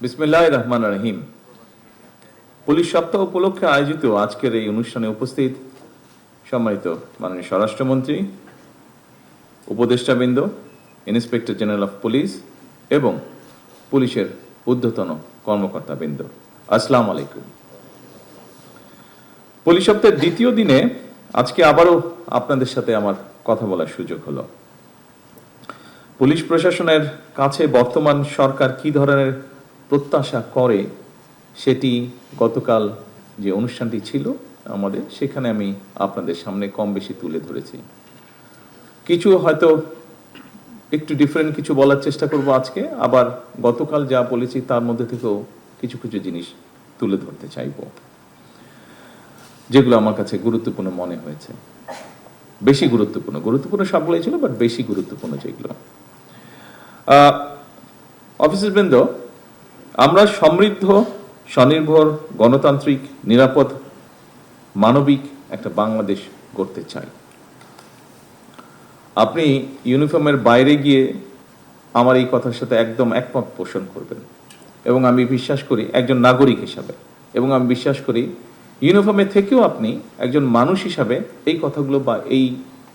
বিসমিল্লাহির রহমানির রহিম। পুলিশ সপ্তাহ উপলক্ষে আয়োজিত আজকের এই অনুষ্ঠানে উপস্থিত সম্মানিত মাননীয় স্বরাষ্ট্রমন্ত্রী, উপদেষ্টাবৃন্দ, ইন্সপেক্টর জেনারেল অফ পুলিশ এবং পুলিশের ঊর্ধ্বতন কর্মকর্তাবৃন্দ, আসসালামু আলাইকুম। পুলিশ সপ্তাহের দ্বিতীয় দিনে আজকে আবারও আপনাদের সাথে আমার কথা বলার সুযোগ হলো। পুলিশ প্রশাসনের কাছে বর্তমান সরকার কি ধরনের প্রত্যাশা করে সেটি গতকাল যে অনুষ্ঠানটি ছিল আমাদের, সেখানে আমি আপনাদের সামনে কম বেশি তুলে ধরেছি। কিছু হয়তো একটু ডিফারেন্ট কিছু বলার চেষ্টা করব আজকে, আবার গতকাল যা বলেছি তার মধ্যে থেকেও কিছু কিছু জিনিস তুলে ধরতে চাইব যেগুলো আমার কাছে গুরুত্বপূর্ণ মনে হয়েছে। বেশি গুরুত্বপূর্ণ সবগুলোই ছিল, বাট বেশি গুরুত্বপূর্ণ যেগুলো। অফিসারবৃন্দ, আমরা সমৃদ্ধ, স্বনির্ভর, গণতান্ত্রিক, নিরাপদ, মানবিক একটা বাংলাদেশ গড়তে চাই। আপনি ইউনিফর্মের বাইরে গিয়ে আমার এই কথার সাথে একদম একমত পোষণ করবেন, এবং আমি বিশ্বাস করি একজন নাগরিক হিসাবে, এবং আমি বিশ্বাস করি ইউনিফর্মে থেকেও আপনি একজন মানুষ হিসাবে এই কথাগুলো বা এই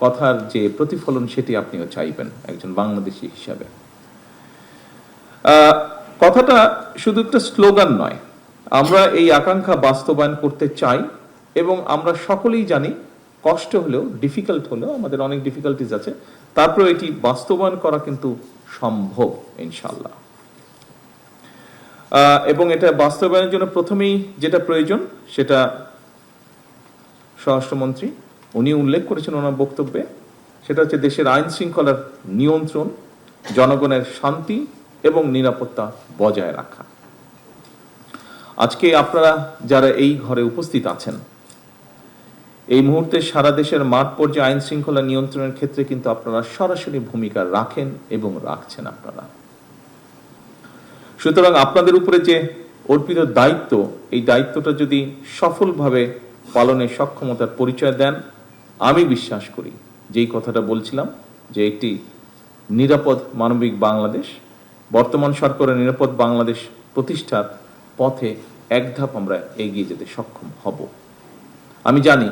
কথার যে প্রতিফলন সেটি আপনিও চাইবেন একজন বাংলাদেশী হিসাবে। কথাটা শুধু একটা স্লোগান নয়, আমরা এই আকাঙ্ক্ষা বাস্তবায়ন করতে চাই, এবং আমরা সকলেই জানি কষ্ট হলেও, ডিফিকাল্ট হলেও, আমাদের অনেক ডিফিকাল্টিজ আছে, তারপরে এটি বাস্তবায়ন করা কিন্তু সম্ভব ইনশাল্লাহ। এবং এটা বাস্তবায়নের জন্য প্রথমেই যেটা প্রয়োজন সেটা স্বরাষ্ট্রমন্ত্রী উনি উল্লেখ করেছেন ওনার বক্তব্যে, সেটা হচ্ছে দেশের আইন শৃঙ্খলার নিয়ন্ত্রণ, জনগণের শান্তি এবং নিরাপত্তা বজায় রাখা। আজকে আপনারা যারা এই ঘরে উপস্থিত আছেন, এই মুহূর্তে সারা দেশের মাঠ পর্যায়ে আইন শৃঙ্খলা নিয়ন্ত্রণের ক্ষেত্রে কিন্তু আপনারা সরাসরি ভূমিকা রাখেন এবং রাখছেন আপনারা। সুতরাং আপনাদের উপরে যে অর্পিত দায়িত্ব, এই দায়িত্বটা যদি সফলভাবে পালনের সক্ষমতার পরিচয় দেন, আমি বিশ্বাস করি যেই কথাটা বলছিলাম যে একটি নিরাপদ মানবিক বাংলাদেশ, বর্তমান সরকারের নিরাপদ বাংলাদেশ প্রতিষ্ঠার পথে এক ধাপ আমরা এগিয়ে যেতে সক্ষম হব। আমি জানি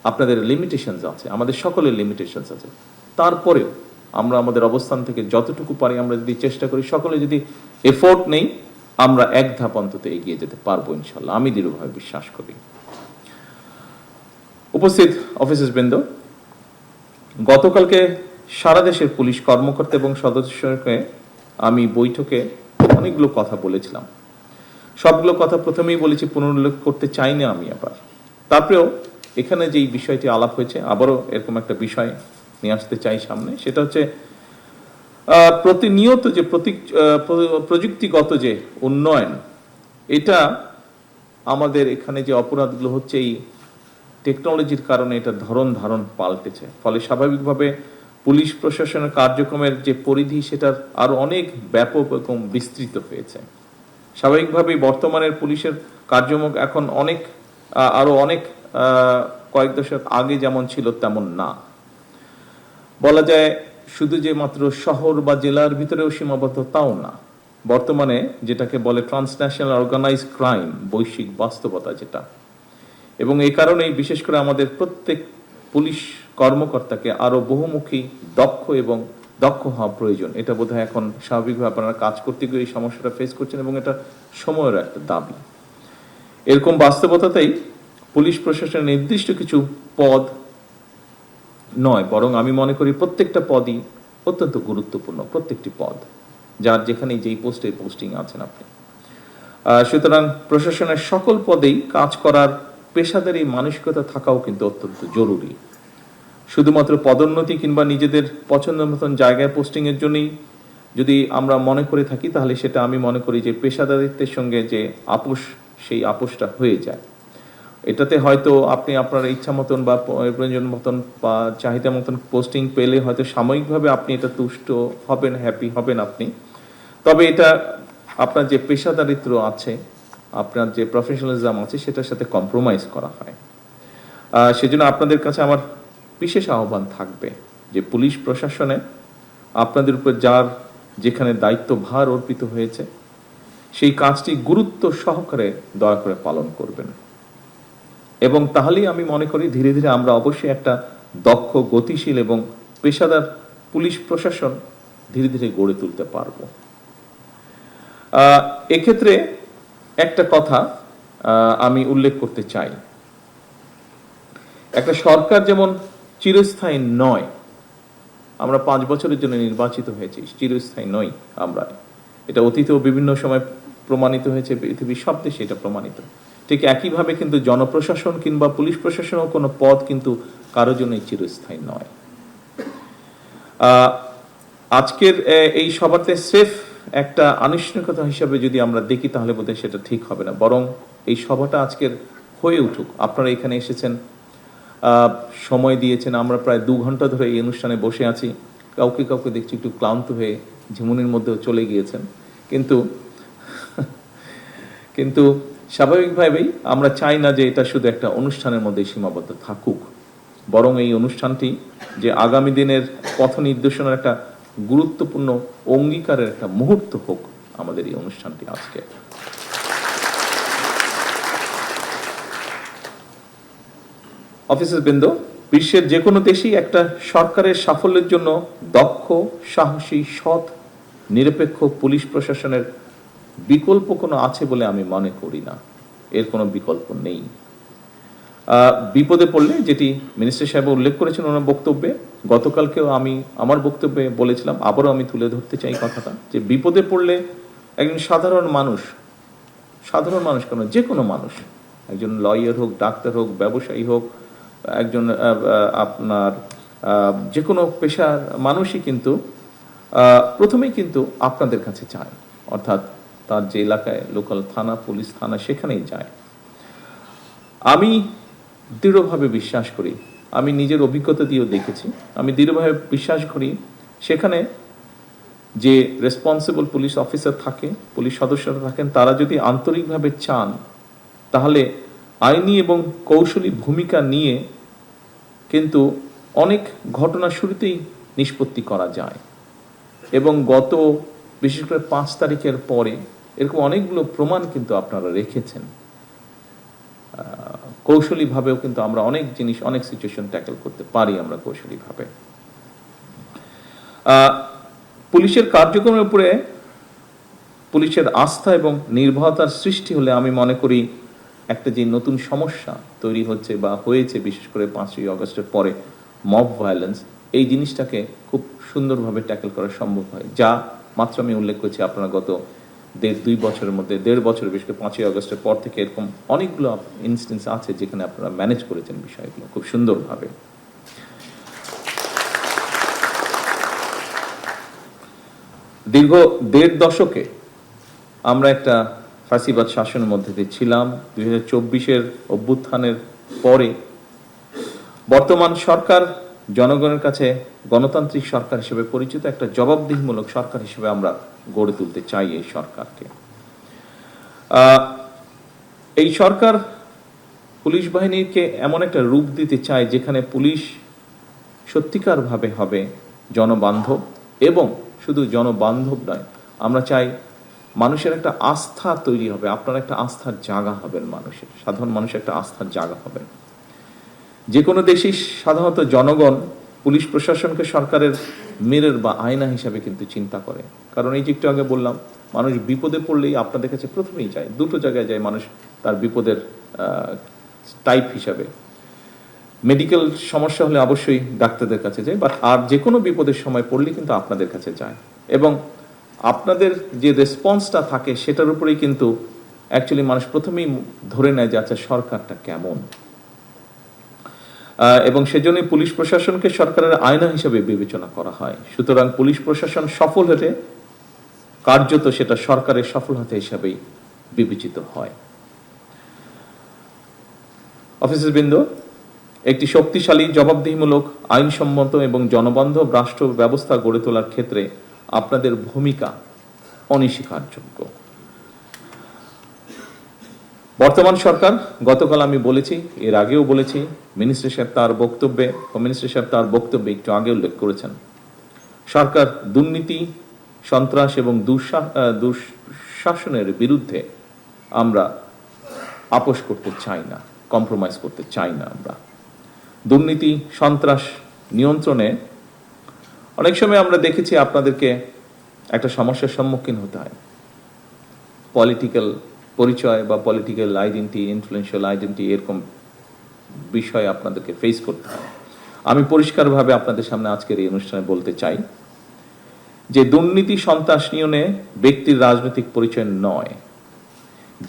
আপনাদের লিমিটেশনস আছে, আমাদের সকলের লিমিটেশনস আছে, তারপরেও আমরা আমাদের অবস্থান থেকে যতটুকু পারি আমরা যদি চেষ্টা করি, সকলে যদি এফোর্ট নেই, আমরা এক ধাপ অন্তত এগিয়ে যেতে পারবো ইনশাল্লাহ, আমি দৃঢ়ভাবে বিশ্বাস করি। উপস্থিত অফিসারবৃন্দ, গতকালকে সারা দেশের পুলিশ কর্মকর্তা এবং সদস্যকে আমি বৈঠকে অনেকগুলো কথা বলেছিলাম। সবগুলো কথা প্রথমেই বলেছি, পুনরুল্লেখ করতে চাই না আমি আবার। তারপরেও এখানে যেই বিষয়টি আলাপ হয়েছে, আবারও এরকম একটা বিষয় নিয়ে আসতে চাই সামনে, সেটা হচ্ছে প্রতিনিয়ত যে প্রযুক্তিগত যে উন্নয়ন, এটা আমাদের এখানে যে অপরাধগুলো হচ্ছে এই টেকনোলজির কারণে এটা ধারণ পাল্টেছে। ফলে স্বাভাবিকভাবে পুলিশ প্রশাসনের কার্যক্রমের যে পরিধি সেটার আরো অনেক ব্যাপক এবং বিস্তৃত হয়েছে। স্বাভাবিকভাবেই বর্তমানের পুলিশের কার্যক্রম এখন আরো অনেক কয়েক দশক আগে যেমন ছিল তেমন না। বলা যায় শুধু যে মাত্র শহর বা জেলার ভিতরেও সীমাবদ্ধ তাও না, বর্তমানে যেটাকে বলে ট্রান্সন্যাশনাল অর্গানাইজ ক্রাইম, বৈশ্বিক বাস্তবতা যেটা, এবং এই কারণেই বিশেষ করে আমাদের প্রত্যেক পুলিশ কর্মকর্তাকে আরো বহুমুখী, দক্ষ হওয়া প্রয়োজন। এটা বোধহয় এখন স্বাভাবিকভাবে আপনারা কাজ করতে গিয়ে এই সমস্যাটা ফেস করছেন, এবং এটা সময়ের একটা দাবি। এরকম বাস্তবতাতেই পুলিশ প্রশাসনের নির্দিষ্ট কিছু পদ নয়, বরং আমি মনে করি প্রত্যেকটা পদই অত্যন্ত গুরুত্বপূর্ণ, প্রত্যেকটি পদ, যার যেখানে যেই পোস্টিং আছেন আপনি। সুতরাং প্রশাসনের সকল পদেই কাজ করার পেশাদারী মানসিকতা থাকাও কিন্তু অত্যন্ত জরুরি। শুধুমাত্র পদোন্নতি কিংবা নিজেদের পছন্দ মতন জায়গায় পোস্টিং এর জন্যই যদি আমরা মনে করে থাকি, তাহলে সেটা আমি মনে করি যে পেশাদারিত্বের সঙ্গে যে আপোষ, সেই আপোষটা হয়ে যায়। এটাতে হয়তো আপনি আপনার ইচ্ছা মতন বা প্রয়োজন মতন বা চাহিদা মতন পোস্টিং পেলে হয়তো সাময়িকভাবে আপনি এটা তুষ্ট হবেন, হ্যাপি হবেন আপনি, তবে এটা আপনার যে পেশাদারিত্ব আছে, আপনার যে প্রফেশনালিজম আছে, সেটার সাথে কম্প্রোমাইজ করা হয়। সেজন্য আপনাদের কাছে আমার বিশেষ আহ্বান থাকবে যে পুলিশ প্রশাসনে আপনাদের উপর যার যেখানে দায়িত্ব ভার অর্পিত হয়েছে, সেই কাজটি গুরুত্ব সহকারে দয়া করে পালন করবেন। এবং তাহলেই আমি মনে করি ধীরে ধীরে আমরা অবশ্যই একটা দক্ষ, গতিশীল এবং পেশাদার পুলিশ প্রশাসন ধীরে ধীরে গড়ে তুলতে পারবো। এক্ষেত্রে একটা কথা আমি উল্লেখ করতে চাই, একটা সরকার যেমন চিরস্থায়ী নয়, আমরা 5 বছরের জন্য নির্বাচিত হয়েছি, চিরস্থায়ী নই আমরা, এটা অতীতেও বিভিন্ন সময় প্রমাণিত হয়েছে, পৃথিবীর সব দেশে এটা প্রমাণিত। ঠিক একইভাবে কিন্তু জনপ্রশাসন কিংবা পুলিশ প্রশাসনও কোনো পদ কিন্তু কারোর জন্যই চিরস্থায়ী নয়। আজকের এই সভাতে স্রেফ একটা আনুষ্ঠানিকতা হিসাবে যদি আমরা দেখি তাহলে বোধহয় সেটা ঠিক হবে না, বরং এই সভাটা আজকের হয়ে উঠুক। আপনারা এখানে এসেছেন, সময় দিয়েছেন, আমরা প্রায় 2 ঘন্টা ধরে এই অনুষ্ঠানে বসে আছি, কাউকে কাউকে দেখছি একটু ক্লান্ত হয়ে ঝিমুনির মধ্যেও চলে গিয়েছেন, কিন্তু স্বাভাবিকভাবেই আমরা চাই না যে এটা শুধু একটা অনুষ্ঠানের মধ্যে সীমাবদ্ধ থাকুক, বরং এই অনুষ্ঠানটি যে আগামী দিনের পথ নির্দেশনার একটা গুরুত্বপূর্ণ অঙ্গীকারের একটা মুহূর্ত হোক আমাদের এই অনুষ্ঠানটি আজকে। অফিসার বৃন্দ, বিশ্বের যে কোনো দেশেই একটা সরকারের সাফল্যের জন্য দক্ষ, সাহসী, সৎ, নিরপেক্ষ পুলিশ প্রশাসনের বিকল্প কোনো আছে বলে আমি মনে করি না, এর কোনো বিকল্প নেই। বিপদে পড়লে, যেটি মিনিস্টার সাহেব উল্লেখ করেছেন ওনার বক্তব্যে, গতকালকেও আমি আমার বক্তব্যে বলেছিলাম, আবারও আমি তুলে ধরতে চাই কথাটা, যে বিপদে পড়লে একজন সাধারণ মানুষ কেন, যে কোনো মানুষ, একজন লয়ার হোক, ডাক্তার হোক, ব্যবসায়ী হোক, একজন আপনার যে কোনো পেশার মানুষই কিন্তু প্রথমেই কিন্তু আপনাদের কাছে চায়, অর্থাৎ তার যে এলাকায় লোকাল থানা, পুলিশ থানা, সেখানেই যায়। আমি দৃঢ়ভাবে বিশ্বাস করি, আমি নিজের অভিজ্ঞতা দিয়েও দেখেছি, আমি দৃঢ়ভাবে বিশ্বাস করি সেখানে যে রেসপন্সিবল পুলিশ অফিসার থাকে, পুলিশ সদস্যরা থাকেন, তারা যদি আন্তরিকভাবে চান তাহলে আইনি এবং কৌশলী ভূমিকা নিয়ে কিন্তু অনেক ঘটনা শুরুতেই নিষ্পত্তি করা যায়। এবং বিশেষ করে 5 তারিখের পরে এরকম অনেকগুলো প্রমাণ কিন্তু আপনারা রেখেছেন। কৌশলীভাবেও কিন্তু আমরা অনেক জিনিস, অনেক সিচুয়েশন ট্যাকল করতে পারি আমরা কৌশলীভাবে। পুলিশের কার্যক্রমের উপরে পুলিশের আস্থা এবং নির্ভরতার সৃষ্টি হলে আমি মনে করি একটা যে নতুন সমস্যা তৈরি হচ্ছে বা হয়েছে, বিশেষ করে 5ই আগস্টের পরে মব ভায়োলেন্স, এই জিনিসটাকে খুব সুন্দরভাবে ট্যাকল করা সম্ভব হয়, যা মাত্র আমি উল্লেখ করেছি। আপনারা গত 1.5-2 বছরের মধ্যে, 1.5 বছর, বিশেষ করে 5ই আগস্টের পর থেকে এরকম অনেকগুলো ইনস্টেন্স আছে যেখানে আপনারা ম্যানেজ করেছেন বিষয়গুলো খুব সুন্দরভাবে। দীর্ঘ 1.5 দশকে আমরা একটা ফাঁসিবাদ শাসনের মধ্যে দিয়ে ছিলাম। 2024-এর অভ্যুত্থানের পরে বর্তমান সরকার জনগণের কাছে গণতান্ত্রিক সরকার হিসেবে পরিচিত, একটা জবাবদিহিমূলক সরকার হিসেবে আমরা গড়ে তুলতে চাই এই সরকারকে। এই সরকার পুলিশ বাহিনীকে এমন একটা রূপ দিতে চায় যেখানে পুলিশ সত্যিকারভাবে হবে জনবান্ধব, এবং শুধু জনবান্ধব নয়, আমরা চাই মানুষের একটা আস্থা তৈরি হবে, আপনারা একটা আস্থার জায়গা হবেন, মানুষের, সাধারণ মানুষের একটা আস্থার জায়গা হবেন। যে কোনো দেশেই সাধারণত জনগণ পুলিশ প্রশাসনকে সরকারের মিরর বা আয়না হিসাবে কিন্তু চিন্তা করে, কারণ এই যে একটু আগে বললাম, মানুষ বিপদে পড়লেই আপনাদের কাছে প্রথমেই যায়, দুটো জায়গায় যায় মানুষ তার বিপদের টাইপ হিসাবে। মেডিকেল সমস্যা হলে অবশ্যই ডাক্তারদের কাছে যায়, বাট আর যে কোনো বিপদের সময় পড়লে কিন্তু আপনাদের কাছে যায়, এবং আপনাদের যে রেসপন্সটা থাকে সেটার উপরেই কিন্তু অ্যাকচুয়ালি মানুষ প্রথমেই ধরে নেয় যে আচ্ছা সরকারটা কেমন। এবং সেজন্যই পুলিশ প্রশাসনকে সরকারের আয়না হিসেবে বিবেচনা করা হয়। সুতরাং পুলিশ প্রশাসন সফল হলে কার্যত সেটা সরকারের সফলতা হিসাবেই বিবেচিত হয়। অফিসারবৃন্দ, একটি শক্তিশালী, জবাবদিহিমূলক, আইনসম্মত এবং জনবান্ধব রাষ্ট্র ব্যবস্থা গড়ে তোলার ক্ষেত্রে আপনাদের ভূমিকা অনস্বীকারযোগ্য। বর্তমান সরকার, গতকাল আমি বলেছি, এর আগেও বলেছি, মিনিস্টার সাহেব তার বক্তব্যে একটু আগে উল্লেখ করেছেন, সরকার দুর্নীতি, সন্ত্রাস এবং শাসনের বিরুদ্ধে আমরা আপোষ করতে চাই না, কম্প্রোমাইজ করতে চাই না। আমরা দুর্নীতি সন্ত্রাস নিয়ন্ত্রণে অনেক সময় আমরা দেখেছি আপনাদেরকে একটা সমস্যার সম্মুখীন হতে হয়। পলিটিক্যাল পরিচয় বা পলিটিক্যাল আইডেন্টি, ইনফ্লুয়েন্সিয়াল আইডেন্টি, এরকম বিষয় আপনাদেরকে ফেস করতে হয়। আমি পরিষ্কারভাবে আপনাদের সামনে আজকের এই অনুষ্ঠানে বলতে চাই যে দুর্নীতি সন্ত্রাস নিয়ন্ত্রণে ব্যক্তির রাজনৈতিক পরিচয় নয়।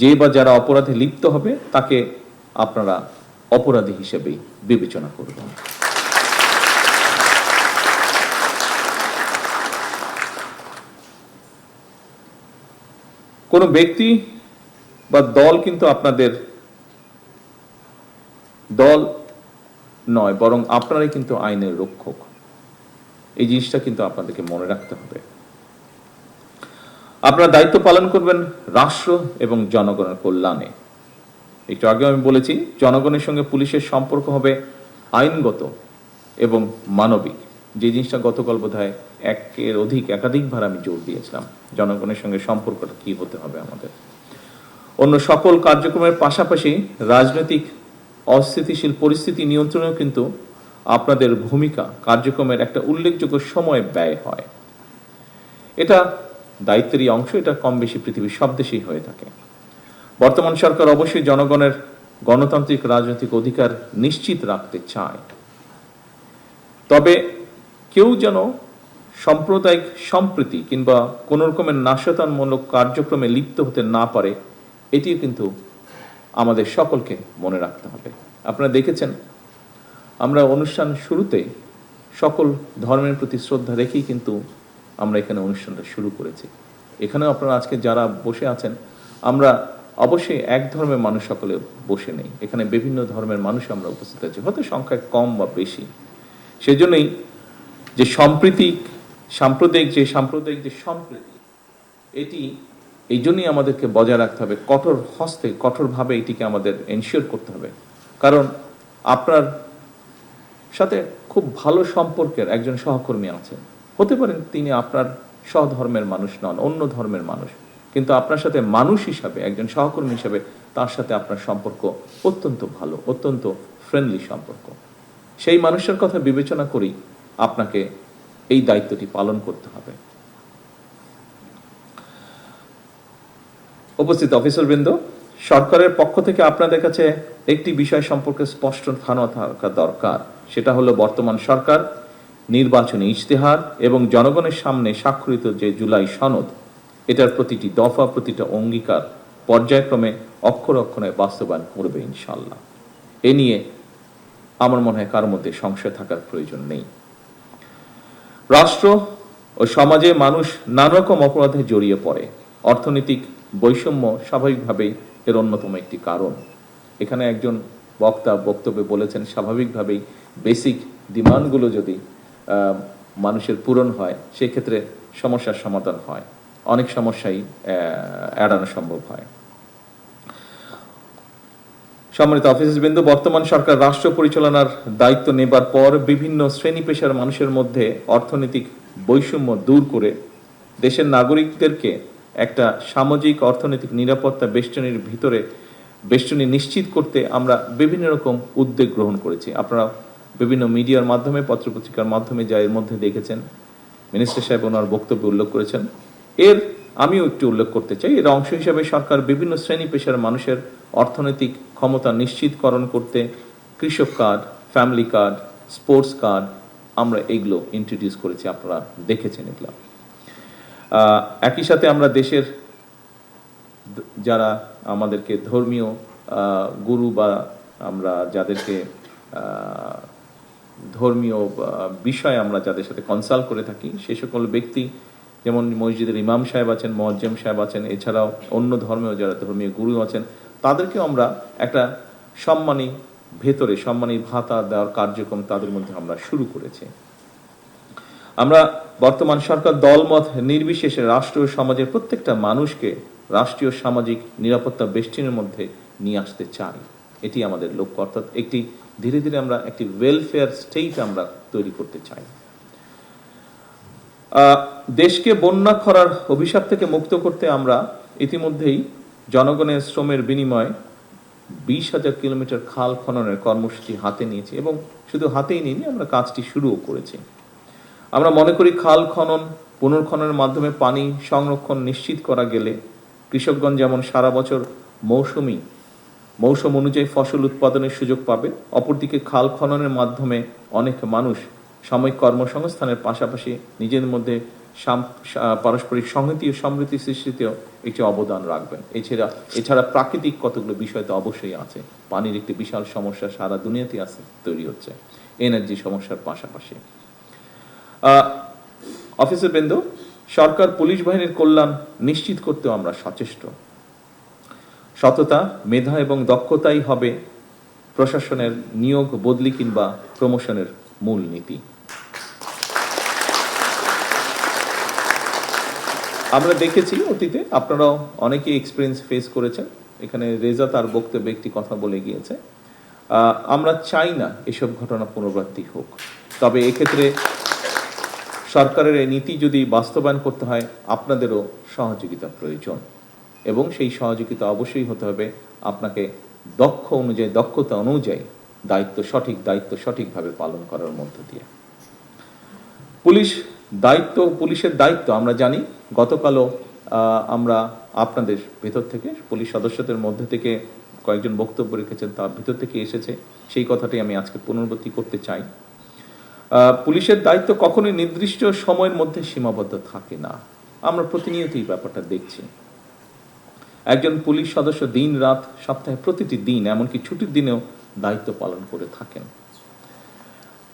যে বা যারা অপরাধে লিপ্ত হবে তাকে আপনারা অপরাধী হিসেবেই বিবেচনা করবেন। কোন ব্যক্তি বা দল কিন্তু আপনাদের দল নয়, বরং আপনারাই কিন্তু আইনের রক্ষক। এই জিনিসটা কিন্তু আপনাদেরকে মনে রাখতে হবে। আপনারা দায়িত্ব পালন করবেন রাষ্ট্র এবং জনগণের কল্যাণে। একটু আগে আমি বলেছি, জনগণের সঙ্গে পুলিশের সম্পর্ক হবে আইনগত এবং মানবিক। যে জিনিসটা গতকাল বোধহয় একাধিকবার আমি জোর দিয়েছিলাম, জনগণের সঙ্গে সম্পর্কটা কি হতে হবে আমাদের। অন্য সকল কার্যক্রমের পাশাপাশি রাজনৈতিক অস্থিতিশীল পরিস্থিতি নিয়ন্ত্রণেও কিন্তু আপনাদের ভূমিকা কার্যক্রমের একটা উল্লেখযোগ্য সময় ব্যয় হয়। এটা দায়িত্বেরই অংশ, এটা কম বেশি পৃথিবীর সব দেশেই হয়ে থাকে। বর্তমান সরকার অবশ্যই জনগণের গণতান্ত্রিক রাজনৈতিক অধিকার নিশ্চিত রাখতে চায়, তবে কেউ যেন সাম্প্রদায়িক সম্প্রীতি কিংবা কোন রকমের নাশকতামূলক কার্যক্রমে লিপ্ত হতে না পারে, এটিও কিন্তু আমাদের সকলকে মনে রাখতে হবে। আপনারা দেখেছেন, আমরা অনুষ্ঠান শুরুতে সকল ধর্মের প্রতি শ্রদ্ধা রেখেই কিন্তু আমরা এখানে অনুষ্ঠানটা শুরু করেছি। এখানেও আপনারা আজকে যারা বসে আছেন, আমরা অবশ্যই এক ধর্মের মানুষ সকলে বসে নেই, এখানে বিভিন্ন ধর্মের মানুষ আমরা উপস্থিত আছি, হয়তো সংখ্যায় কম বা বেশি। সেজন্যই যে সাম্প্রদায়িক যে সম্প্রীতি, এটি এই জন্যই আমাদেরকে বজায় রাখতে হবে, কঠোরভাবে এটিকে আমাদের এনশিওর করতে হবে। কারণ আপনার সাথে খুব ভালো সম্পর্কের একজন সহকর্মী আছেন, হতে পারেন তিনি আপনার সহধর্মের মানুষ নন, অন্য ধর্মের মানুষ, কিন্তু আপনার সাথে মানুষ হিসাবে, একজন সহকর্মী হিসাবে তার সাথে আপনার সম্পর্ক অত্যন্ত ভালো, অত্যন্ত ফ্রেন্ডলি সম্পর্ক। সেই মানুষের কথা বিবেচনা করেই আপনাকে এই দায়িত্বটি পালন করতে হবে। উপস্থিত অফিসারবৃন্দ, সরকারের পক্ষ থেকে আপনাদের কাছে একটি বিষয় সম্পর্কে স্পষ্ট ধারণা থাকা দরকার। সেটা হলো, বর্তমান সরকার নির্বাচনী ইশতেহার এবং জনগণের সামনে স্বাক্ষরিত যে জুলাই সনদ, এটার প্রতিটি দফা, প্রতিটা অঙ্গীকার পর্যায়ক্রমে অক্ষরে অক্ষরে বাস্তবায়ন করবে ইনশাআল্লাহ। এ নিয়ে আমার মনে হয় কারোর মধ্যে সংশয় থাকার প্রয়োজন নেই। রাষ্ট্র ও সমাজে মানুষ নানা রকম অপরাধে জড়িয়ে পড়ে। অর্থনৈতিক বৈষম্য স্বাভাবিকভাবেই এর অন্যতম একটি কারণ। এখানে একজন বক্তা বক্তব্যে বলেছেন, স্বাভাবিকভাবেই বেসিক ডিমান্ডগুলো যদি মানুষের পূরণ হয়, সেক্ষেত্রে সমস্যার সমাধান হয়, অনেক সমস্যাই এড়ানো সম্ভব হয়। সম্মানিত অফিসারবৃন্দ, বর্তমান সরকার রাষ্ট্র পরিচালনার দায়িত্ব নেবার পর বিভিন্ন শ্রেণী পেশার মানুষের মধ্যে অর্থনৈতিক বৈষম্য দূর করে দেশের নাগরিকদেরকে একটা সামাজিক অর্থনৈতিক নিরাপত্তা বেষ্টনী নিশ্চিত করতে আমরা বিভিন্ন রকম উদ্যোগ গ্রহণ করেছি। আপনারা বিভিন্ন মিডিয়ার মাধ্যমে, পত্রপত্রিকার মাধ্যমে যা এর মধ্যে দেখেছেন, মিনিস্টার সাহেব ওনার বক্তব্যে উল্লেখ করেছেন। আমিও একটু উল্লেখ করতে চাই, এর অংশ হিসাবে সরকার বিভিন্ন শ্রেণী পেশার মানুষের অর্থনৈতিক ক্ষমতা নিশ্চিতকরণ করতে কৃষক card, family card, sports card, আমরা এগুলো ইন্ট্রোডিউস করেছি, আপনারা দেখেছেন এগুলো। একই সাথে আমরা দেশের যারা আমাদেরকে ধর্মীয় গুরু বা আমরা যাদেরকে ধর্মীয় বিষয়ে আমরা যাদের সাথে কনসাল্ট করে থাকি, সে সকল ব্যক্তি, যেমন মসজিদের ইমাম সাহেব আছেন, মুয়াজ্জিম সাহেব আছেন, এছাড়াও অন্য ধর্মেও যারা ধর্মীয় গুরু আছেন, তাদেরকেও আমরা একটা সম্মানী ভাতা দেওয়ার কার্যক্রম তাদের মধ্যে আমরা শুরু করেছি। আমরা বর্তমান সরকার দলমত নির্বিশেষে রাষ্ট্র ও সমাজের প্রত্যেকটা মানুষকে রাষ্ট্রীয় সামাজিক নিরাপত্তা বেষ্টনীর মধ্যে নিয়ে আসতে চাই, এটি আমাদের লক্ষ্য। অর্থাৎ ধীরে ধীরে আমরা একটি ওয়েলফেয়ার স্টেট আমরা তৈরি করতে চাই। দেশকে বন্যা খরার অভিশাপ থেকে মুক্ত করতে আমরা ইতিমধ্যেই জনগণের শ্রমের বিনিময়ে 20,000 কিলোমিটার খাল খননের কর্মসূচি হাতে নিয়েছি এবং শুধু হাতেই নিইনি, আমরা কাজটি শুরুও করেছি। আমরা মনে করি খাল খনন পুনর্খননের মাধ্যমে পানি সংরক্ষণ নিশ্চিত করা গেলে কৃষকগণ যেমন সারা বছর মৌসুম অনুযায়ী ফসল উৎপাদনের সুযোগ পাবে, অপরদিকে খাল খননের মাধ্যমে অনেক মানুষ সাময়িক কর্মসংস্থানের পাশাপাশি নিজের মধ্যে পারস্পরিক সংহতি ও সমৃদ্ধি সৃষ্টিতেও একটি অবদান রাখবেন। এছাড়া প্রাকৃতিক কতগুলো বিষয় তো অবশ্যই আছে। পানির একটি বিশাল সমস্যা সারা দুনিয়াতে তৈরি হচ্ছে, এনার্জি সমস্যার পাশাপাশি। অফিসার বৃন্দ, সরকার পুলিশ বাহিনীর কল্যাণ নিশ্চিত করতেও আমরা সচেষ্ট। সততা, মেধা এবং দক্ষতাই হবে প্রশাসনের নিয়োগ, বদলি কিংবা প্রমোশনের মূল নীতি। আমরা দেখেছি অতীতে, আপনারাও অনেকেই এক্সপিরিয়েন্স ফেস করেছেন। এখানে রেজা তার বক্তব্যে একটি কথা বলে গিয়েছে, আমরা চাই না এসব ঘটনা পুনরাবৃত্তি হোক, তবে এক্ষেত্রে সরকারের এই নীতি যদি বাস্তবায়ন করতে হয় আপনাদেরও সহযোগিতা প্রয়োজন এবং সেই সহযোগিতা অবশ্যই হতে হবে আপনাকে দক্ষতা অনুযায়ী দায়িত্ব সঠিকভাবে পালন করার মধ্য দিয়ে। পুলিশের দায়িত্ব আমরা জানি। গতকালও আমরা আপনাদের ভেতর থেকে পুলিশ সদস্যদের মধ্যে থেকে কয়েকজন বক্তব্য রেখেছেন, তার ভিতর থেকে এসেছে, সেই কথাটি আমি আজকে পুনরাবৃত্তি করতে চাই। পুলিশের দায়িত্ব কখনোই নির্দিষ্ট সময়ের মধ্যে সীমাবদ্ধ থাকে না। আমরা প্রতিনিয়তই ব্যাপারটা দেখছি। একজন পুলিশ সদস্য দিন রাত সপ্তাহে প্রতিটি দিন, এমনকি ছুটির দিনেও দায়িত্ব পালন করে থাকেন।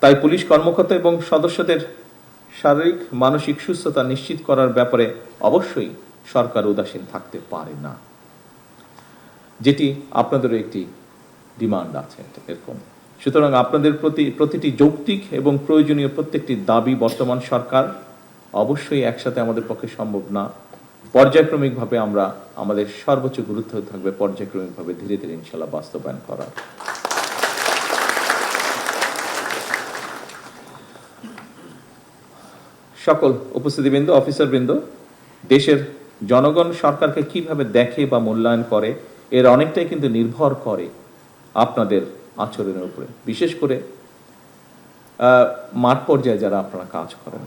তাই পুলিশ কর্মকর্তা এবং সদস্যদের শারীরিক মানসিক সুস্থতা নিশ্চিত করার ব্যাপারে অবশ্যই সরকার উদাসীন থাকতে পারে না, যেটি আপনাদেরও একটি ডিমান্ড আছে এরকম। সুতরাং আপনাদের প্রতিটি যৌক্তিক এবং প্রয়োজনীয় প্রত্যেকটি দাবি বর্তমান সরকার অবশ্যই একসাথে আমাদের পক্ষে সম্ভব না, পর্যায়ক্রমিকভাবে আমরা আমাদের সর্বোচ্চ গুরুত্ব থাকবে পর্যায়ক্রমিকভাবে ধীরে ধীরে ইনশাল্লাহ বাস্তবায়ন করার। সকল উপস্থিতিবৃন্দ, অফিসারবৃন্দ, দেশের জনগণ সরকারকে কিভাবে দেখে বা মূল্যায়ন করে এর অনেকটাই কিন্তু নির্ভর করে আপনাদের আচরণের উপরে, বিশেষ করে মাঠ পর্যায়ে যারা আপনারা কাজ করেন,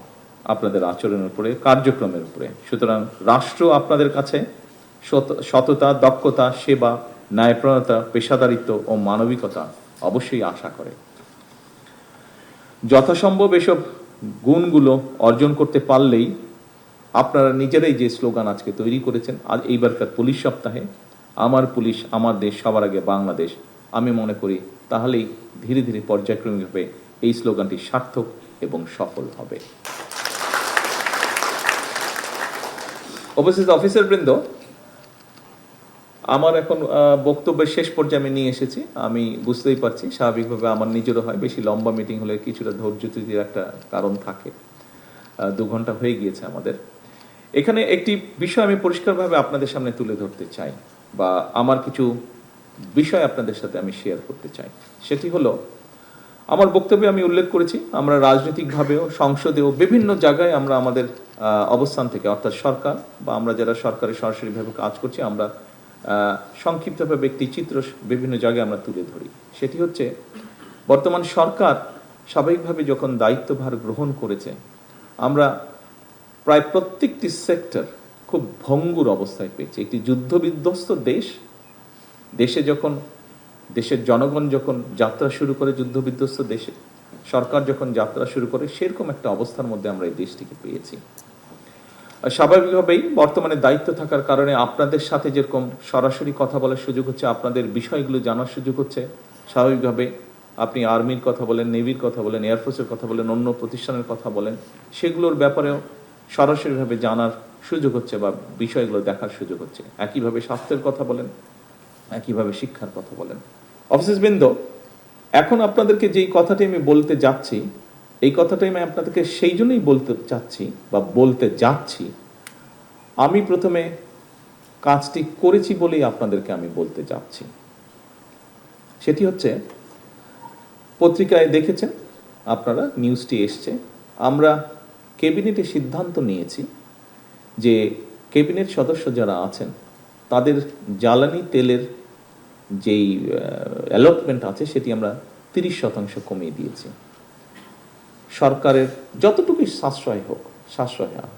আপনাদের আচরণের উপরে, কার্যক্রমের উপরে। সুতরাং রাষ্ট্র আপনাদের কাছে সততা, দক্ষতা, সেবা, ন্যায়পরায়ণতা, পেশাদারিত্ব ও মানবিকতা অবশ্যই আশা করে। যথাসম্ভব এসব গুণগুলো অর্জন করতে পারলেই আপনারা নিজেরাই যে স্লোগান আজকে তৈরি করেছেন আজ এইবারকার পুলিশ সপ্তাহে, আমার পুলিশ আমার দেশ সবার আগে বাংলাদেশ, আমি মনে করি তাহলেই ধীরে ধীরে পর্যায়ক্রমিকভাবে এই স্লোগানটি সার্থক এবং সফল হবে। উপস্থিত অফিসারবৃন্দ, আমার এখন বক্তব্যের শেষ পর্যায়ে আমি নিয়ে এসেছি। আমি বুঝতেই পারছি স্বাভাবিকভাবে আমার নিজেরও হয়, বেশি লম্বা মিটিং হলে কিছুটা ধৈর্যচ্যুতির একটা কারণ থাকে। 2 ঘন্টা হয়ে গিয়েছে আমাদের। এখানে একটি বিষয় আমি পরিষ্কারভাবে আপনাদের সামনে তুলে ধরতে চাই, বা আমার কিছু বিষয় আপনাদের সাথে আমি শেয়ার করতে চাই। সেটি হলো, আমার বক্তব্যে আমি উল্লেখ করেছি আমরা রাজনৈতিকভাবেও সংসদেও বিভিন্ন জায়গায় আমরা আমাদের অবস্থান থেকে, অর্থাৎ সরকার বা আমরা যারা সরকারে সরাসরিভাবে কাজ করছি, আমরা সংক্ষিপ্তভাবে একটি চিত্র বিভিন্ন জায়গায় আমরা তুলে ধরি। সেটি হচ্ছে, বর্তমান সরকার স্বাভাবিকভাবে যখন দায়িত্বভার গ্রহণ করেছে, আমরা প্রায় প্রত্যেকটি সেক্টর খুব ভঙ্গুর অবস্থায় পেয়েছি। একটি যুদ্ধবিধ্বস্ত দেশের জনগণ যখন যাত্রা শুরু করে, যুদ্ধবিধ্বস্ত দেশে সরকার যখন যাত্রা শুরু করে, সেরকম একটা অবস্থার মধ্যে আমরা এই দেশটিকে পেয়েছি। স্বাভাবিকভাবেই বর্তমানে দায়িত্ব থাকার কারণে আপনাদের সাথে যেরকম সরাসরি কথা বলার সুযোগ হচ্ছে, আপনাদের বিষয়গুলো জানার সুযোগ হচ্ছে, স্বাভাবিকভাবে আপনি আর্মির কথা বলেন, নেভির কথা বলেন, এয়ারফোর্সের কথা বলেন, অন্য প্রতিষ্ঠানের কথা বলেন, সেগুলোর ব্যাপারেও সরাসরিভাবে জানার সুযোগ হচ্ছে বা বিষয়গুলো দেখার সুযোগ হচ্ছে। একইভাবে স্বাস্থ্যের কথা বলেন, একইভাবে শিক্ষার কথা বলেন। অফিসারবৃন্দ, এখন আপনাদেরকে যেই কথাটি আমি বলতে যাচ্ছি, এই কথাটাই আমি আপনাদেরকে সেই জন্যই বলতে যাচ্ছি, আমি প্রথমে কাজটি করেছি বলেই আপনাদেরকে আমি বলতে যাচ্ছি। সেটি হচ্ছে, পত্রিকায় দেখেছেন আপনারা, নিউজটি এসছে, আমরা ক্যাবিনেটে সিদ্ধান্ত নিয়েছি যে ক্যাবিনেট সদস্য যারা আছেন তাদের জ্বালানি তেলের যেই অ্যালটমেন্ট আছে সেটি আমরা 30% কমিয়ে দিয়েছি। সরকারের যতটুকু সাশ্রয় হোক, সাশ্রয় হয়,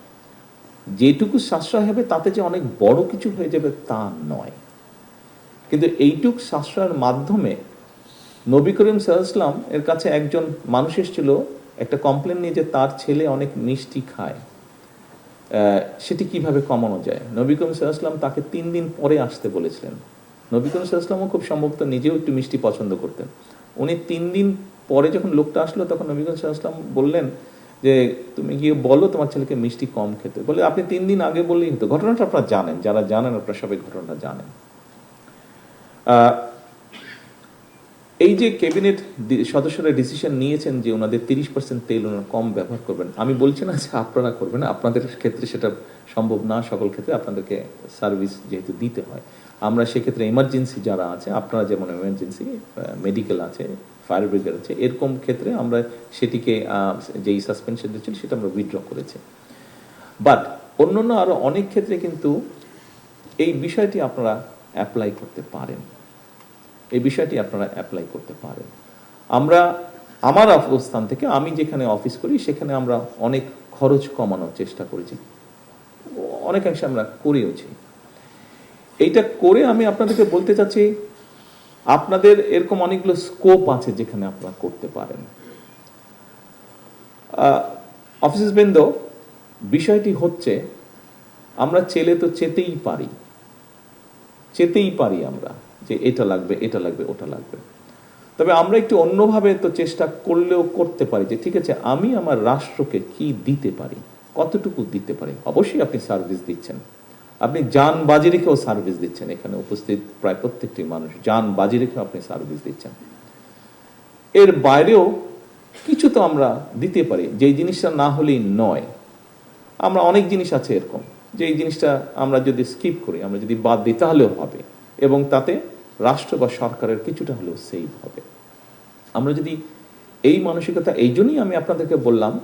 যেটুকু সাশ্রয় হবে তাতে যে অনেক বড় কিছু হয়ে যাবে তা নয়, কিন্তু এইটুক সাশ্রয়ের মাধ্যমে নবী করিম সাল্লাল্লাহু আলাইহি ওয়াসাল্লাম এর কাছে একজন মানুষ এসেছিল একটা কমপ্লেন নিয়ে যে তার ছেলে অনেক মিষ্টি খায়, সেটি কিভাবে কমানো যায়। নবী করিম সাল্লাল্লাহু আলাইহি ওয়াসাল্লাম তাকে 3 দিন পরে আসতে বলেছিলেন। নবী করিম সাল্লাল্লাহু আলাইহি ওয়াসাল্লামও খুব সম্ভবত নিজেও একটু মিষ্টি পছন্দ করতেন। উনি 3 দিন পরে যখন লোকটা আসলো তখন নবী করিম সাল্লাল্লাহু আলাইহি ওয়াসাল্লাম বললেন যে তুমি গিয়ে বলো তোমার ছেলেকে মিষ্টি কম খেতে। বলে আপনি 3 দিন আগে বললেই হতো। ঘটনাটা আপনারা জানেন, যারা জানেন আপনারা সবাই ঘটনাটা জানেন। এই যে ক্যাবিনেট সদস্যরা ডিসিশন নিয়েছেন যে ওনাদের 30% তেল ওনারা কম ব্যবহার করবেন, আমি বলছি না যে আপনারা করবেন, আপনাদের ক্ষেত্রে সেটা সম্ভব না, সকল ক্ষেত্রে আপনাদেরকে সার্ভিস যেহেতু দিতে হয়। আমরা সেক্ষেত্রে এমার্জেন্সি যারা আছে, আপনারা যেমন এমার্জেন্সি মেডিকেল আছে, ফায়ার ব্রিগেড আছে, এরকম ক্ষেত্রে আমরা সেটিকে যেই সাসপেনশন দিচ্ছিল সেটা আমরা উইথড্র করেছি। বাট অন্যান্য আরও অনেক ক্ষেত্রে কিন্তু এই বিষয়টি আপনারা অ্যাপ্লাই করতে পারেন, এই বিষয়টি আপনারা অ্যাপ্লাই করতে পারেন। আমরা আমার অবস্থান থেকে, আমি যেখানে অফিস করি সেখানে আমরা অনেক খরচ কমানোর চেষ্টা করেছি, অনেকাংশে আমরা করেওছি। এইটা করে আমি আপনাদেরকে বলতে চাচ্ছি আপনাদের এরকম অনেকগুলো স্কোপ আছে যেখানে আপনারা করতে পারেন। অফিসবৃন্দ, বিষয়টি হচ্ছে আমরা চেলে তো চেতেই পারি আমরা যে এটা লাগবে, এটা লাগবে, ওটা লাগবে। তবে আমরা একটু অন্যভাবে তো চেষ্টা করলেও করতে পারি যে ঠিক আছে আমি আমার রাষ্ট্রকে কি দিতে পারি, কতটুকু দিতে পারি। অবশ্যই আপনি সার্ভিস দিচ্ছেন, আপনি জান বাজি রেখেও সার্ভিস দিচ্ছেন, এখানে উপস্থিত প্রায় প্রত্যেকটি মানুষ জান বাজি রেখেও আপনি সার্ভিস দিচ্ছেন। এর বাইরেও কিছু তো আমরা দিতে পারি, যেই জিনিসটা না হলেই নয়। আমরা অনেক জিনিস আছে এরকম যে এই জিনিসটা আমরা যদি স্কিপ করি, আমরা যদি বাদ দিই তাহলেও হবে, এবং তাতে রাষ্ট্র বা সরকারের কিছুটা হলেও সেভ হবে। আমরা যদি এই মানসিকতা, এই জন্যই আমি আপনাদেরকে বললাম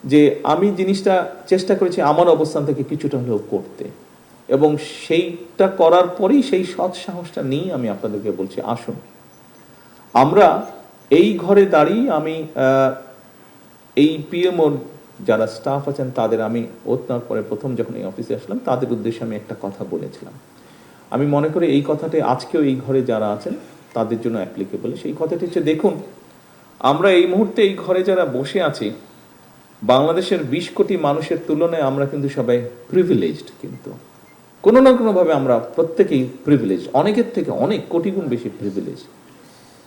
যে আমি জিনিসটা চেষ্টা করেছি আমার অবস্থান থেকে কিছুটা হলেও করতে, এবং সেইটা করার পরেই সেই সৎ সাহসটা নিয়ে আমি আপনাদেরকে বলছি আসুন আমরা এই ঘরে দাঁড়িয়ে, আমি এই পিএমওর যারা স্টাফ আছেন তাদের আমি ওতনার পরে প্রথম যখন এই অফিসে আসলাম তাদের উদ্দেশ্যে আমি একটা কথা বলেছিলাম। আমি মনে করি এই কথাটি আজকেও এই ঘরে যারা আছেন তাদের জন্য অ্যাপ্লিকেবল। সেই কথাটি হচ্ছে, দেখুন আমরা এই মুহূর্তে এই ঘরে যারা বসে আছি, বাংলাদেশের 20 কোটি মানুষের তুলনায় আমরা কিন্তু সবাই প্রিভিলেজড, কিন্তু কোনো না কোনোভাবে আমরা প্রত্যেকেই প্রিভিলেজড, অনেকের থেকে অনেক কোটি গুণ বেশি প্রিভিলেজড।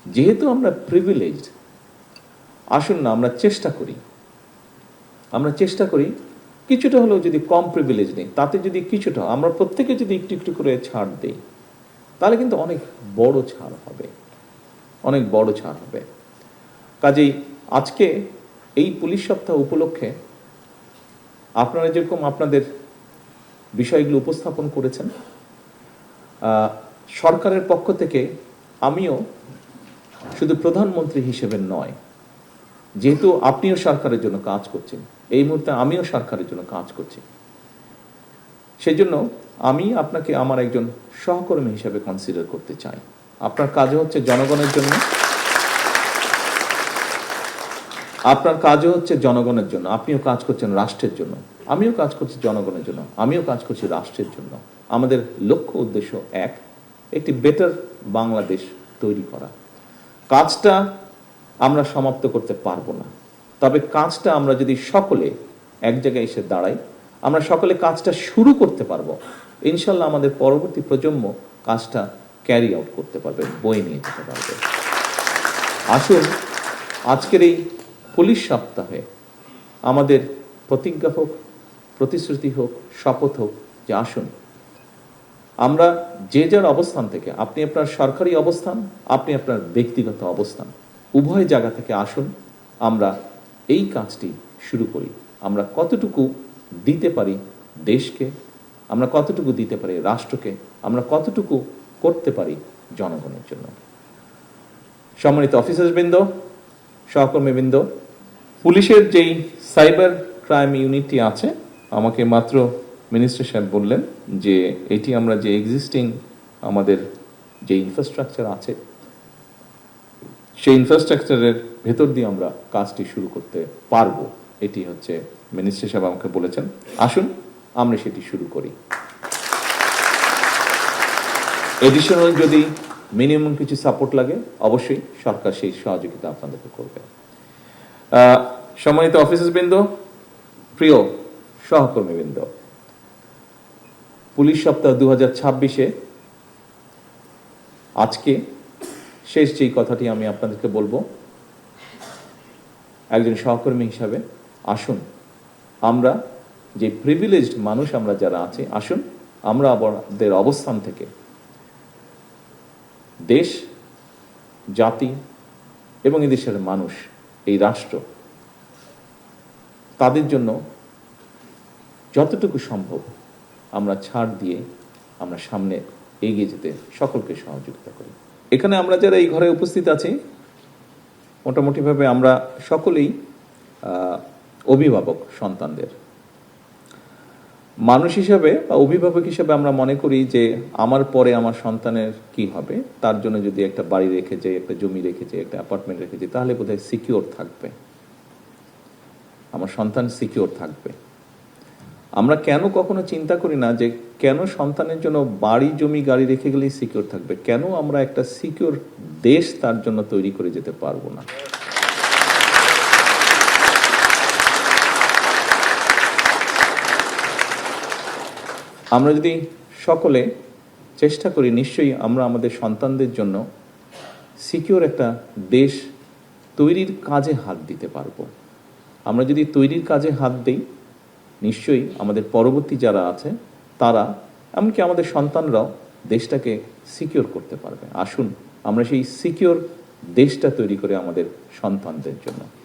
যেহেতু আমরা প্রিভিলেজড, আসুন না আমরা চেষ্টা করি কিছুটা হলেও যদি কম প্রিভিলেজ নেই, তাতে যদি কিছুটা আমরা প্রত্যেকে যদি একটু একটু করে ছাড় দেই, তাহলে কিন্তু অনেক বড় ছাড় হবে। কাজেই আজকে এই পুলিশ সপ্তাহ উপলক্ষে আপনারা যেরকম আপনাদের বিষয়গুলো উপস্থাপন করেছেন, সরকারের পক্ষ থেকে আমিও শুধু প্রধানমন্ত্রী হিসেবে নয়, যেহেতু আপনিও সরকারের জন্য কাজ করছেন, এই মুহূর্তে আমিও সরকারের জন্য কাজ করছি, সেই জন্য আমি আপনাকে আমার একজন সহকর্মী হিসেবে কনসিডার করতে চাই। আপনার কাজও হচ্ছে জনগণের জন্য, আপনিও কাজ করছেন রাষ্ট্রের জন্য, আমিও কাজ করছি জনগণের জন্য, আমিও কাজ করছি রাষ্ট্রের জন্য। আমাদের লক্ষ্য উদ্দেশ্য একটি বেটার বাংলাদেশ তৈরি করা। কাজটা আমরা সমাপ্ত করতে পারবো না, তবে কাজটা আমরা যদি সকলে এক জায়গায় এসে দাঁড়াই, আমরা সকলে কাজটা শুরু করতে পারবো। ইনশাল্লাহ আমাদের পরবর্তী প্রজন্ম কাজটা ক্যারি আউট করতে পারবে, বয়ে নিয়ে যেতে পারবে। আসুন আজকের এই পুলিশ সপ্তাহে আমাদের প্রতিজ্ঞা হোক, প্রতিশ্রুতি হোক, শপথ হোক যে আসুন আমরা যে যার অবস্থান থেকে, আপনি আপনার সরকারি অবস্থান, আপনি আপনার ব্যক্তিগত অবস্থান, উভয় জায়গা থেকে আসুন আমরা এই কাজটি শুরু করি। আমরা কতটুকু দিতে পারি দেশকে, আমরা কতটুকু দিতে পারি রাষ্ট্রকে, আমরা কতটুকু করতে পারি জনগণের জন্য। সম্মানিত অফিসারবৃন্দ, সহকর্মীবৃন্দ, পুলিশের যেই সাইবার ক্রাইম ইউনিটটি আছে, আমাকে মাত্র মিনিস্টার সাহেব বললেন যে এটি আমরা যে এক্সিস্টিং আমাদের যে ইনফ্রাস্ট্রাকচার আছে সেই ইনফ্রাস্ট্রাকচারের ভেতর দিয়ে আমরা কাজটি শুরু করতে পারবো, এটি হচ্ছে মিনিস্টার সাহেব আমাকে বলেছেন। আসুন আমরা সেটি শুরু করি। এডিশনাল যদি মিনিমাম কিছু সাপোর্ট লাগে অবশ্যই সরকার সেই সহযোগিতা আপনাদেরকে করবে। সম্মানিত অফিসারবৃন্দ, প্রিয় সহকর্মীবৃন্দ, পুলিশ সপ্তাহ 2026-এ আজকে শেষ যেই কথাটি আমি আপনাদেরকে বলবো, একজন সহকর্মী হিসাবে আসুন আমরা যে প্রিভিলেজড মানুষ আমরা যারা আছি, আসুন আমরা আমাদের অবস্থান থেকে দেশ, জাতি এবং এদেশের মানুষ, এই রাষ্ট্র, তাদের জন্য যতটুকু সম্ভব আমরা ছাড় দিয়ে আমরা সামনে এগিয়ে যেতে সকলকে সহযোগিতা করি। এখানে আমরা যারা এই ঘরে উপস্থিত আছি মোটামুটিভাবে আমরা সকলেই অভিভাবক সন্তানদের। মানুষ হিসাবে বা অভিভাবক হিসাবে আমরা মনে করি যে আমার পরে আমার সন্তানের কি হবে, তার জন্য যদি একটা বাড়ি রেখে যাই, একটা জমি রেখে যাই, একটা অ্যাপার্টমেন্ট রেখে যাই, তাহলে বোধহয় সিকিউর থাকবে, আমার সন্তান সিকিউর থাকবে। আমরা কেন কখনো চিন্তা করি না যে কেন সন্তানের জন্য বাড়ি জমি গাড়ি রেখে গেলেই সিকিউর থাকবে, কেন আমরা একটা সিকিউর দেশ তার জন্য তৈরি করে যেতে পারবো না। আমরা যদি সকলে চেষ্টা করি, নিশ্চয়ই আমরা আমাদের সন্তানদের জন্য সিকিউর একটা দেশ তৈরির কাজে হাত দিতে পারবো। আমরা যদি তৈরির কাজে হাত দিই, নিশ্চয়ই আমাদের পরবর্তী যারা আছে তারা, এমনকি আমাদের সন্তানরাও দেশটাকে সিকিউর করতে পারবে। আসুন আমরা সেই সিকিউর দেশটা তৈরি করে আমাদের সন্তানদের জন্য